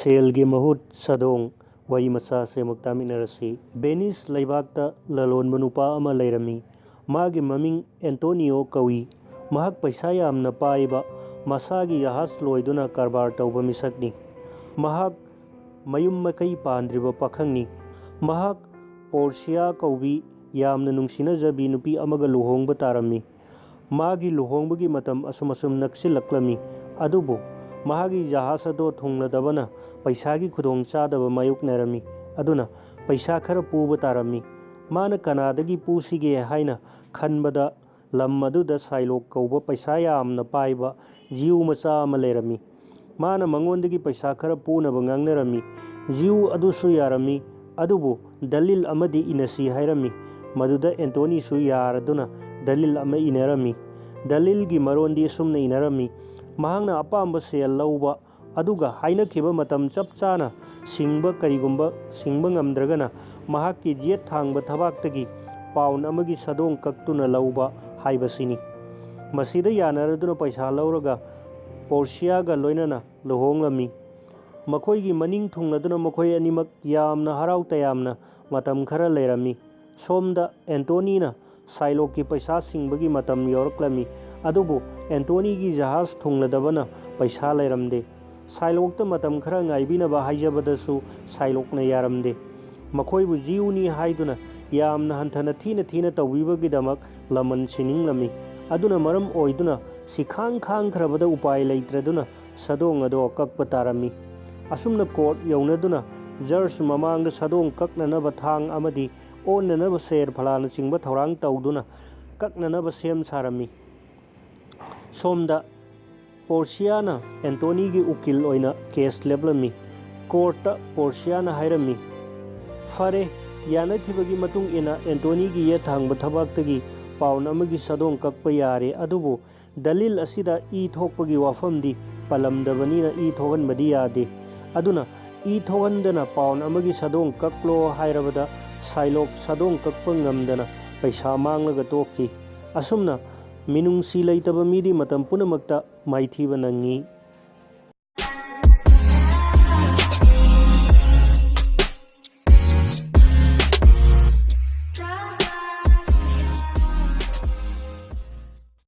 Selgi Mahut Sadong wari macha se muktaminarasi Venice laibakta lalon manupa ama lairami magi maming Antonio kawi mahak paisa yamna paiba masagi yahas loiduna karbar tauba misakni mahak mayum makai pandriba pakhangni mahak Portia kaubi yamna nungsina jabi nupi amaga luhongba tarami magi luhongbagi matam asum naksilaklami adubu mahagi jahasa do thungladabana paisagi khudong chadaba mayuknarami aduna paisa khara puba tarami mana kanadagi pusige haina khanbada lam aduda sailok kauba paisa yamna paiba jiu macha ama lerami mana mangondagi paisa khara punaba ngangnarami jiu adusu yarami adubu dalil amadi inasi hairami maduda Anthony su yaraduna dalil ama inarami dalil gi marondi sumna inarami mahangna apamba sel lauba aduga haina khiba matam chap chana singba karigumba singba ngamdragana mahakki jet thangba thabaktagi paun amagi sadong kaktuna lauba haibasini masida yanaraduna paisa lauraga Portia ga loinana luhonglami makoigi maning thungladuna makoi animak yamna harau tayamna matam khara lerami somda Anthony na sailok ki paisa singbagi matam yoraklami adubu Anthony gi jahas thungladabana paisa lairamde sailokta matam khara ngaibinaba haijabadasu sailokna yaramde makoibu jiuni haiduna yamna hanthana thina tawbibagidamak laman sininglami aduna maram oiduna sikhang khrabada upai leitraduna sadong ado kakpa tarami asumna court yaunaduna judge mamangda sadong kaknanaba thang amadi onnanaba ser phalana chingba thorang tawduna kaknanaba sem sarami somda Portia na Anthony gi ukil oina case leblami court Portia na hairami fare yana khibagi matung ina Anthony gi ye thangba thabaktagi paun amagi sadong kakpa yare adubu dalil asida e thokpagi wafamdi palamdabanina e thoganbadi yade aduna e thohandana paun amagi sadong kaklo hairabada sailok sadong kakpa ngamdana paisa manglaga tokki asumna minungsi leitaba midi matam punamakta maithiba nangi